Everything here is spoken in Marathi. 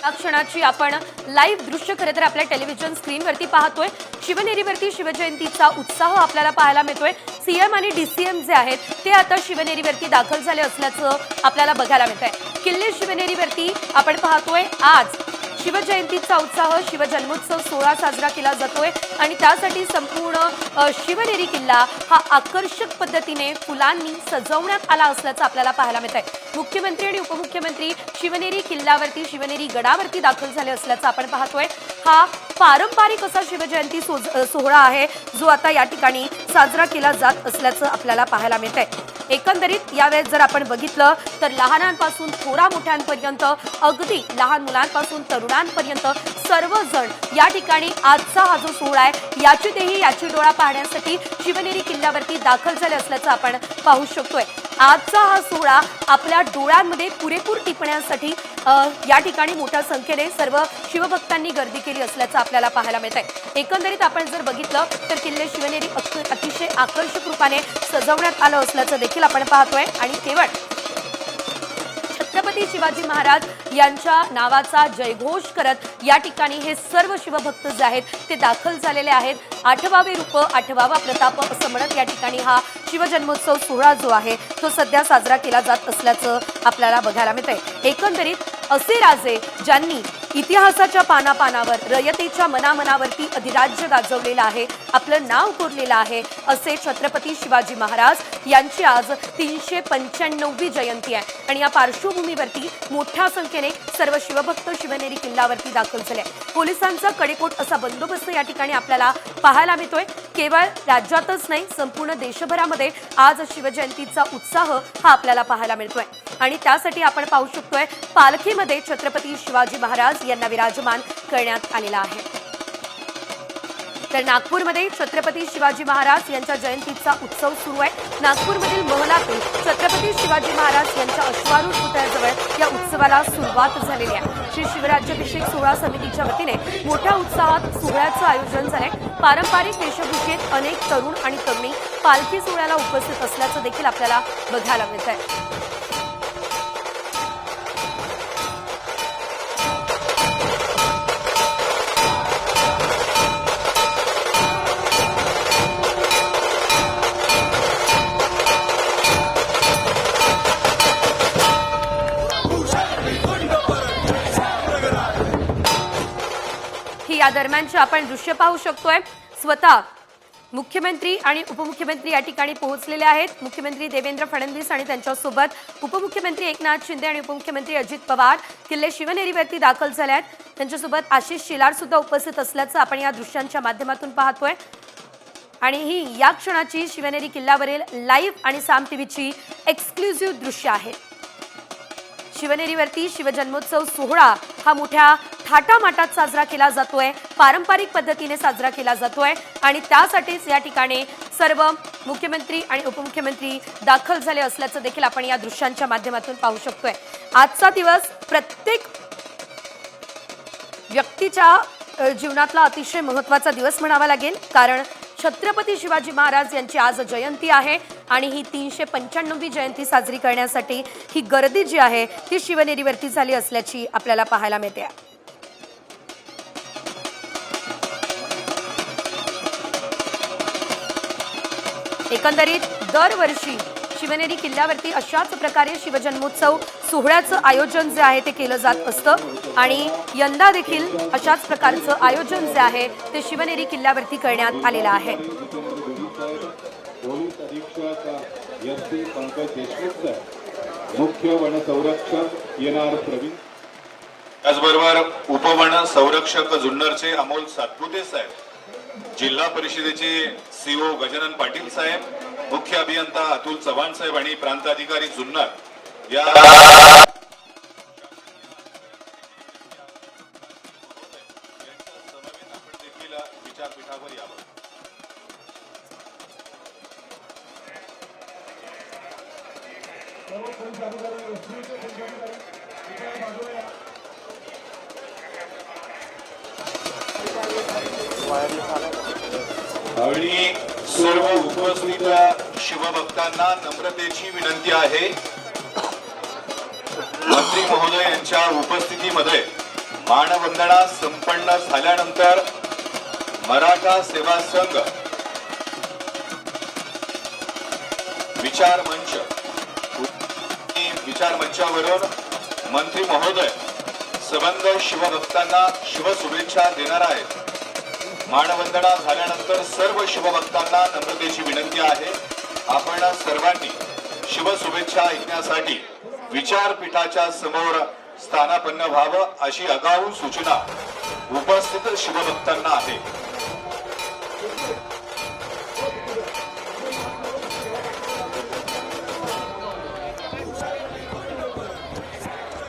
या क्षणाची आपण लाईव्ह दृश्य खरे तर आपल्या टेलिव्हिजन स्क्रीनवरती पाहतोय। शिवनेरीवरती शिवजयंतीचा उत्साह आपल्याला पाहायला मिळतोय। सीएम आणि डीसीएम जे आहेत ते आता शिवनेरीवरती दाखल झाले असल्याचं आपल्याला बघायला मिळतंय। किल्ले शिवनेरीवरती आपण पाहतोय आज शिवजयंतीचा उत्साह शिवजन्मोत्सव सोहळा साजरा केला जातोय आणि त्यासाठी संपूर्ण शिवनेरी किल्ला हा आकर्षक पद्धतीने फुलांनी सजवण्यात आला असल्याचं आपल्याला पाहायला मिळतंय। मुख्यमंत्री आणि उपमुख्यमंत्री शिवनेरी किल्ल्यावरती शिवनेरी गडावरती दाखल झाले असल्याचं आपण पाहतोय। हा पारंपरिक असा शिवजयंती सोहळा आहे जो आता या ठिकाणी साजरा केला जात असल्याचं आपल्याला पाहायला मिळतंय। एकंदरीत यावेळेस जर आपण बघितलं तर लहानांपासून थोरा मोठ्यांपर्यंत अगदी लहान मुलांपासून तरुणांपर्यंत सर्वजण या ठिकाणी आजचा हा जो सोहळा आहे याची डोळा पाहण्यासाठी शिवनेरी किल्ल्यावरती दाखल झाले असल्याचं आपण पाहू शकतोय। आजचा हा सोहळा आपल्या डोळ्यांमध्ये पुरेपूर टिपण्यासाठी या ठिकाणी मोठ्या संख्येने सर्व शिवभक्तांनी गर्दी केली असल्याचं आपल्याला पाहायला मिळतंय। एकंदरीत आपण जर बघितलं तर किल्ले शिवनेरी अतिशय आकर्षक रूपाने सजवण्यात आलं असल्याचं देखील आपण पाहतोय आणि केवळ छत्रपती शिवाजी महाराज यांच्या नावाचा जयघोष करत या ठिकाणी हे सर्व शिवभक्त जे आहेत ते दाखल झालेले आहेत। 8वावे रूप 8वावा प्रताप असं म्हणत या ठिकाणी हा शिवजन्मोत्सव सोहळा जो आहे तो सध्या साजरा केला जात असल्याचं आपल्याला बघायला मिळतंय। एकंदरीत असे राजे ज्यांनी इतिहासाच्या पानापानावर रयतेच्या मनामनावरती अधिराज्य गाजवलेलं आहे, आपलं नाव कोरलेलं आहे, असे छत्रपती शिवाजी महाराज यांची आज 395वी जयंती आहे आणि या पार्श्वभूमीवरती मोठ्या संख्येने सर्व शिवभक्त शिवनेरी किल्ल्यावरती दाखल झाले। पोलिसांचा कडेकोट असा बंदोबस्त या ठिकाणी आपल्याला पाहायला मिळतोय। केवळ राज्यातच नाही संपूर्ण देशभरामध्ये आज शिवजयंतीचा उत्साह हा आपल्याला पाहायला मिळतोय आणि त्यासाठी आपण पाहू शकतोय पालखीमध्ये छत्रपती शिवाजी महाराज यांना विराजमान करण्यात आलेला आहे। तर नागपूरमध्ये छत्रपती शिवाजी महाराज यांच्या जयंतीचा उत्सव सुरू आहे। नागपूरमधील महलातून छत्रपती शिवाजी महाराज यांच्या अश्वारूढ पुतळ्याजवळ या उत्सवाला सुरुवात झालेली आहे। श्री शिवराज्याभिषेक सोहळा समितीच्या वतीने मोठ्या उत्साहात सोहळ्याचं आयोजन झालंय। पारंपरिक वेशभूषेत अनेक तरुण आणि तरुणी पालखी सोहळ्याला उपस्थित असल्याचं देखील आपल्याला बघायला मिळतंय। या दरम्यानचे आपण दृश्य पाहू शकतोय। स्वतः मुख्यमंत्री आणि उपमुख्यमंत्री या ठिकाणी पोहोचलेले आहेत। मुख्यमंत्री देवेंद्र फडणवीस आणि त्यांच्यासोबत उपमुख्यमंत्री एकनाथ शिंदे आणि उपमुख्यमंत्री अजित पवार किल्ले शिवनेरीवरती दाखल झाले आहेत। त्यांच्यासोबत आशिष शेलार सुद्धा उपस्थित असल्याचं आपण या दृश्यांच्या माध्यमातून पाहतोय आणि ही या क्षणाची शिवनेरी किल्ल्यावरील लाईव्ह आणि साम टीव्हीची एक्सक्लुझिव्ह दृश्य आहे। शिवनेरीवरती शिवजन्मोत्सव सोहळा हा मोठ्या थाटामाटात साजरा केला जातोय, पारंपरिक पद्धतीने साजरा केला जातोय आणि त्यासाठीच या ठिकाणी सर्व मुख्यमंत्री आणि उपमुख्यमंत्री दाखल झाले असल्याचं देखील आपण या दृश्यांच्या माध्यमातून पाहू शकतोय। आजचा दिवस प्रत्येक व्यक्तीच्या जीवनातला अतिशय महत्त्वाचा दिवस म्हणावा लागेल, कारण छत्रपती शिवाजी महाराज यांची आज जयंती आहे आणि ही 395वी जयंती साजरी करण्यासाठी ही गर्दी जी आहे ती शिवनेरीवरती झाली असल्याची आपल्याला पाहायला मिळते। एकंदरीत दरवर्षी शिवनेरी किल्ल्यावरती अशाच प्रकारे शिवजन्मोत्सव सोहळ्याचं आयोजन जे आहे ते केलं जात असतं आणि यंदा देखील अशाच प्रकारचं आयोजन जे आहे ते शिवनेरी किल्ल्यावरती करण्यात आलेलं आहे। मुख्य वन संरक्षक येणार प्रवीण, त्याचबरोबर उपवन संरक्षक जुन्नरचे अमोल सातपुते साहेब, जिल्हा परिषदेचे सीओ गजानन पाटील साहेब, मुख्य अभियंता अतुल चव्हाण साहेब आणि प्रांत अधिकारी जुन्नर या विचारपीठावर यावं। आणि सर्व उपस्थित शिवभक्तांना नम्रतेची विनंती आहे, मंत्री महोदय यांच्या उपस्थितीमध्ये मानवंदना संपन्न झाल्यानंतर मराठा सेवा संघ विचार मंचावरून मंत्री महोदय सबंध शिवभक्तांना शिवशुभेच्छा देणार आहेत। मानवंदना झाल्यानंतर सर्व शिवभक्तांना नम्रतेची विनंती आहे, आपण सर्वांनी शिवशुभेच्छा ऐकण्यासाठी विचारपीठाच्या समोर स्थानापन्न व्हावं अशी आगाऊ सूचना उपस्थित शिवभक्तांना आहे।